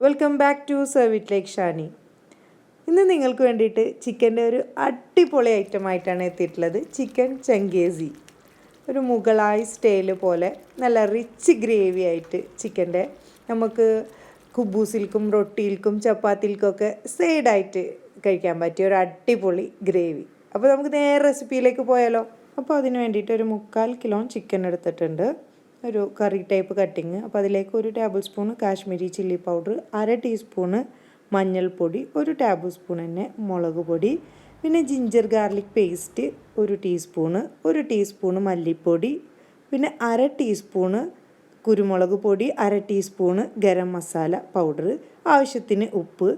Welcome back to serve it like Shani. ഇന്ന് നിങ്ങൾക്ക് വേണ്ടിയിട്ട് ചിക്കൻ്റെ ഒരു അടിപൊളി ഐറ്റമായിട്ടാണ് എത്തിയിട്ടുള്ളത്. ചിക്കൻ ചങ്കേസി, ഒരു മുഗളായി സ്റ്റൈൽ പോലെ നല്ല റിച്ച് ഗ്രേവി ആയിട്ട് ചിക്കൻ്റെ നമുക്ക് കുബൂസിൽക്കും റൊട്ടിയിൽക്കും ചപ്പാത്തിൽക്കൊക്കെ സൈഡായിട്ട് കഴിക്കാൻ പറ്റിയ ഒരു അടിപൊളി ഗ്രേവി. അപ്പോൾ നമുക്ക് നേരെ റെസിപ്പിയിലേക്ക് പോയാലോ. അപ്പോൾ അതിന് വേണ്ടിയിട്ട് ഒരു 3/4 കിലോ ചിക്കൻ എടുത്തിട്ടുണ്ട്, ഒരു കറി ടൈപ്പ് കട്ടിങ്. അപ്പോൾ അതിലേക്ക് 1 table spoon Kashmiri chilli powder, 1/2 teaspoon മഞ്ഞൾപ്പൊടി, 1 ടേബിൾ സ്പൂൺ തന്നെ മുളക് പൊടി, പിന്നെ ginger garlic paste 1 teaspoon, 1 teaspoon മല്ലിപ്പൊടി, പിന്നെ 1/2 ടീസ്പൂണ് കുരുമുളക് പൊടി, 1/2 ടീസ്പൂണ് ഗരം മസാല പൗഡർ, ആവശ്യത്തിന് ഉപ്പ്,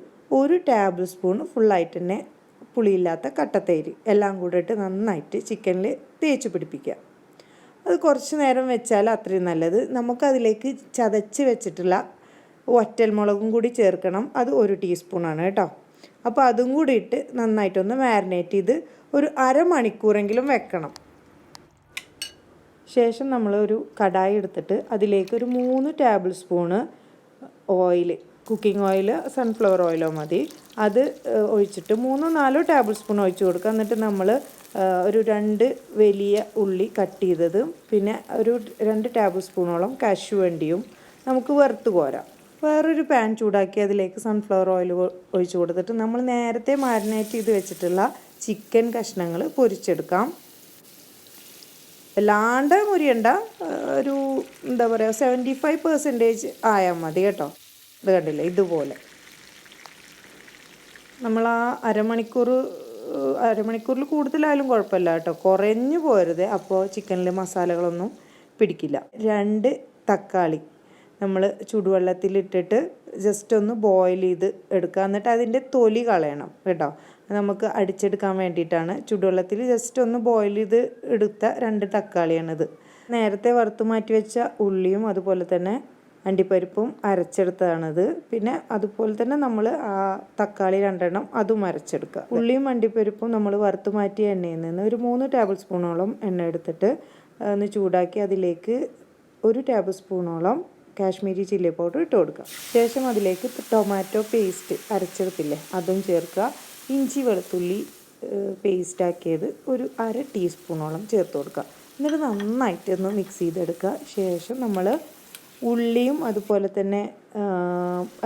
1 ടേബിൾ സ്പൂൺ ഫുള്ളായിട്ട് തന്നെ പുളിയില്ലാത്ത കട്ടത്തൈര് എല്ലാം കൂടെ ഇട്ട് നന്നായിട്ട് ചിക്കനിൽ തേച്ച് പിടിപ്പിക്കുക. അത് കുറച്ച് നേരം വെച്ചാൽ അത്രയും നല്ലത്. നമുക്കതിലേക്ക് ചതച്ച് വെച്ചിട്ടുള്ള വറ്റൽമുളകും കൂടി ചേർക്കണം. അത് 1 ടീസ്പൂണാണ് കേട്ടോ. അപ്പോൾ അതും കൂടി ഇട്ട് നന്നായിട്ടൊന്ന് മാരിനേറ്റ് ചെയ്ത് ഒരു അരമണിക്കൂറെങ്കിലും വെക്കണം. ശേഷം നമ്മളൊരു കടായി എടുത്തിട്ട് അതിലേക്ക് ഒരു 3 table spoon oil, cooking oil, sunflower ഓയിലോ മതി, അത് ഒഴിച്ചിട്ട് 3-4 ടേബിൾ സ്പൂൺ ഒഴിച്ച് കൊടുക്കുക. എന്നിട്ട് നമ്മൾ ഒരു 2 വലിയ ഉള്ളി കട്ട് ചെയ്തതും പിന്നെ ഒരു 2 ടേബിൾ സ്പൂണോളം കശുവണ്ടിയും നമുക്ക് വറുത്ത് കോരാം. വേറൊരു പാൻ ചൂടാക്കി അതിലേക്ക് സൺഫ്ലവർ ഓയിൽ ഒഴിച്ച് കൊടുത്തിട്ട് നമ്മൾ നേരത്തെ മാരിനേറ്റ് ചെയ്ത് വെച്ചിട്ടുള്ള ചിക്കൻ കഷ്ണങ്ങൾ പൊരിച്ചെടുക്കാം. അല്ലാണ്ട് മുരിയണ്ട, ഒരു എന്താ പറയുക 75% ആയാൽ മതി കേട്ടോ. ഇത് കണ്ടില്ലേ, ഇതുപോലെ നമ്മൾ ആ അരമണിക്കൂറിൽ കൂടുതലായാലും കുഴപ്പമില്ല കേട്ടോ, കുറഞ്ഞു പോരുത്. അപ്പോൾ ചിക്കനിൽ മസാലകളൊന്നും പിടിക്കില്ല. 2 തക്കാളി നമ്മൾ ചൂടുവെള്ളത്തിലിട്ടിട്ട് ജസ്റ്റ് ഒന്ന് ബോയിൽ ചെയ്ത് എടുക്കുക. എന്നിട്ട് അതിൻ്റെ തൊലി കളയണം കേട്ടോ. നമുക്ക് അടിച്ചെടുക്കാൻ വേണ്ടിയിട്ടാണ്. ചൂടുവെള്ളത്തിൽ ജസ്റ്റ് ഒന്ന് ബോയിൽ ചെയ്ത് എടുത്ത 2 തക്കാളിയാണിത്. നേരത്തെ വറുത്ത് മാറ്റി വെച്ച ഉള്ളിയും അതുപോലെ തന്നെ അണ്ടിപ്പരിപ്പും അരച്ചെടുത്തതാണിത്. പിന്നെ അതുപോലെ തന്നെ നമ്മൾ ആ തക്കാളി 2 അതും അരച്ചെടുക്കുക. ഉള്ളിയും അണ്ടിപ്പരിപ്പും നമ്മൾ വറുത്ത് മാറ്റിയ എണ്ണയിൽ നിന്ന് ഒരു 3 ടേബിൾ സ്പൂണോളം എണ്ണ എടുത്തിട്ട് ഒന്ന് ചൂടാക്കി അതിലേക്ക് 1 ടേബിൾ സ്പൂണോളം കാശ്മീരി ചില്ലി പൗഡർ ഇട്ട് കൊടുക്കുക. ശേഷം അതിലേക്ക് ടൊമാറ്റോ പേസ്റ്റ് അരച്ചെടുത്തില്ലേ അതും ചേർക്കുക. ഇഞ്ചി വെളുത്തുള്ളി പേസ്റ്റാക്കിയത് ഒരു 1/2 ടീസ്പൂണോളം ചേർത്ത് കൊടുക്കുക. എന്നിട്ട് നന്നായിട്ട് ഒന്ന് മിക്സ് ചെയ്തെടുക്കുക. ശേഷം നമ്മൾ ഉള്ളിയും അതുപോലെ തന്നെ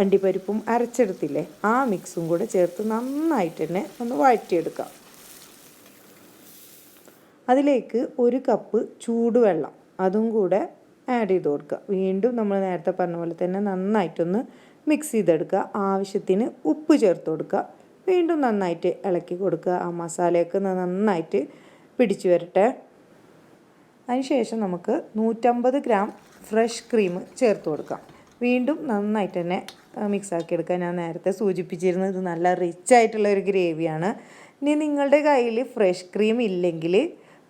അണ്ടിപ്പരിപ്പും അരച്ചെടുത്തില്ലേ ആ മിക്സും കൂടെ ചേർത്ത് നന്നായിട്ട് തന്നെ ഒന്ന് വഴറ്റിയെടുക്കുക. അതിലേക്ക് 1 കപ്പ് ചൂടുവെള്ളം അതും കൂടെ ആഡ് ചെയ്ത് കൊടുക്കുക. വീണ്ടും നമ്മൾ നേരത്തെ പറഞ്ഞ പോലെ തന്നെ നന്നായിട്ടൊന്ന് മിക്സ് ചെയ്തെടുക്കുക. ആവശ്യത്തിന് ഉപ്പ് ചേർത്ത് കൊടുക്കുക. വീണ്ടും നന്നായിട്ട് ഇളക്കി കൊടുക്കുക. ആ മസാലയൊക്കെ നന്നായിട്ട് പിടിച്ചു വരട്ടെ. അതിനുശേഷം നമുക്ക് 150 ഗ്രാം ഫ്രഷ് ക്രീം ചേർത്ത് കൊടുക്കാം. വീണ്ടും നന്നായിട്ട് തന്നെ മിക്സാക്കി എടുക്കുക. ഞാൻ നേരത്തെ സൂചിപ്പിച്ചിരുന്നത് ഇത് നല്ല റിച്ച് ആയിട്ടുള്ള ഒരു ഗ്രേവിയാണ്. ഇനി നിങ്ങളുടെ കയ്യിൽ ഫ്രഷ് ക്രീം ഇല്ലെങ്കിൽ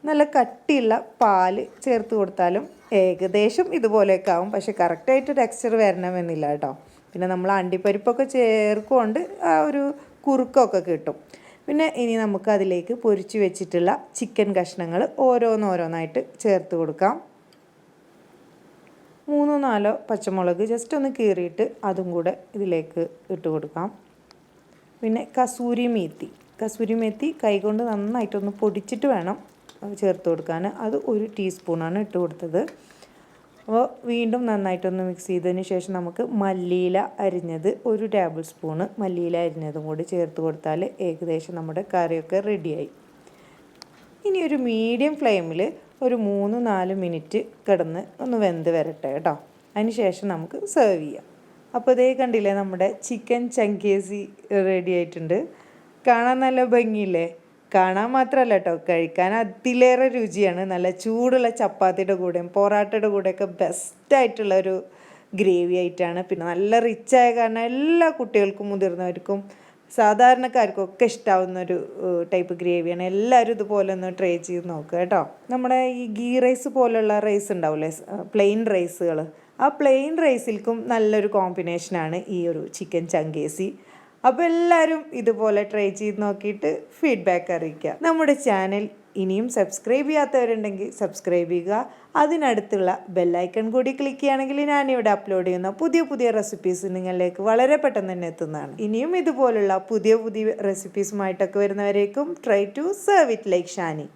നല്ല കട്ടിയുള്ള പാല് ചേർത്ത് കൊടുത്താലും ഏകദേശം ഇതുപോലെയൊക്കെ ആവും. പക്ഷെ കറക്റ്റായിട്ട് ടെക്സ്ചർ വരണമെന്നില്ല കേട്ടോ. പിന്നെ നമ്മൾ അണ്ടിപ്പരിപ്പൊക്കെ ചേർക്കുകൊണ്ട് ആ ഒരു കുറുക്കൊക്കെ കിട്ടും. പിന്നെ ഇനി നമുക്ക് അതിലേക്ക് പൊരിച്ച് വെച്ചിട്ടുള്ള ചിക്കൻ കഷ്ണങ്ങൾ ഓരോന്നോരോന്നായിട്ട് ചേർത്ത് കൊടുക്കാം. 3-4 പച്ചമുളക് ജസ്റ്റ് ഒന്ന് കീറിയിട്ട് അതും കൂടെ ഇതിലേക്ക് ഇട്ട് കൊടുക്കാം. പിന്നെ കസൂരി മേത്തി കൈകൊണ്ട് നന്നായിട്ടൊന്ന് പൊടിച്ചിട്ട് വേണം ചേർത്ത് കൊടുക്കാൻ. അത് 1 ടീസ്പൂണാണ് ഇട്ട് കൊടുത്തത്. അപ്പോൾ വീണ്ടും നന്നായിട്ടൊന്ന് മിക്സ് ചെയ്തതിന് ശേഷം നമുക്ക് മല്ലിയില അരിഞ്ഞത് 1 ടേബിൾ സ്പൂണ് മല്ലിയില അരിഞ്ഞതും കൂടി ചേർത്ത് കൊടുത്താൽ ഏകദേശം നമ്മുടെ കറിയൊക്കെ റെഡിയായി. ഇനി ഒരു മീഡിയം ഫ്ലെയിമിൽ ഒരു 3-4 മിനിറ്റ് കിടന്ന് ഒന്ന് വെന്ത് വരട്ടെ കേട്ടോ. അതിന് ശേഷം നമുക്ക് സെർവ് ചെയ്യാം. അപ്പോൾ ഇതേ കണ്ടില്ലേ, നമ്മുടെ ചിക്കൻ ചങ്കേസി റെഡി ആയിട്ടുണ്ട്. കാണാൻ നല്ല ഭംഗിയില്ലേ? കാണാൻ മാത്രമല്ല കേട്ടോ, കഴിക്കാൻ അതിലേറെ രുചിയാണ്. നല്ല ചൂടുള്ള ചപ്പാത്തിയുടെ കൂടെയും പൊറാട്ടയുടെ കൂടെയൊക്കെ ബെസ്റ്റായിട്ടുള്ളൊരു ഗ്രേവി ആയിട്ടാണ്. പിന്നെ നല്ല റിച്ചായ കാരണം എല്ലാ കുട്ടികൾക്കും മുതിർന്നവർക്കും സാധാരണക്കാർക്കും ഒക്കെ ഇഷ്ടാവുന്നൊരു ടൈപ്പ് ഗ്രേവിയാണ്. എല്ലാവരും ഇതുപോലെ ഒന്ന് ട്രൈ ചെയ്ത് നോക്കുക കേട്ടോ. നമ്മുടെ ഈ ഗീ റൈസ് പോലുള്ള റൈസ് ഉണ്ടാവില്ലേ, പ്ലെയിൻ റൈസുകൾ, ആ പ്ലെയിൻ റൈസിൽക്കും നല്ലൊരു കോമ്പിനേഷനാണ് ഈ ഒരു ചിക്കൻ ചങ്കേസി. അപ്പോൾ എല്ലാവരും ഇതുപോലെ ട്രൈ ചെയ്ത് നോക്കിയിട്ട് ഫീഡ്ബാക്ക് അറിയിക്കുക. നമ്മുടെ ചാനൽ ഇനിയും സബ്സ്ക്രൈബ് ചെയ്യാത്തവരുണ്ടെങ്കിൽ സബ്സ്ക്രൈബ് ചെയ്യുക. അതിനടുത്തുള്ള ബെല്ലൈക്കൺ കൂടി ക്ലിക്ക് ചെയ്യുകയാണെങ്കിൽ ഞാനിവിടെ അപ്ലോഡ് ചെയ്യുന്ന പുതിയ പുതിയ റെസിപ്പീസ് നിങ്ങളിലേക്ക് വളരെ പെട്ടെന്ന് തന്നെ എത്തുന്നതാണ്. ഇനിയും ഇതുപോലുള്ള പുതിയ പുതിയ റെസിപ്പീസുമായിട്ടൊക്കെ വരുന്നവരേക്കും try to serve it like Shani.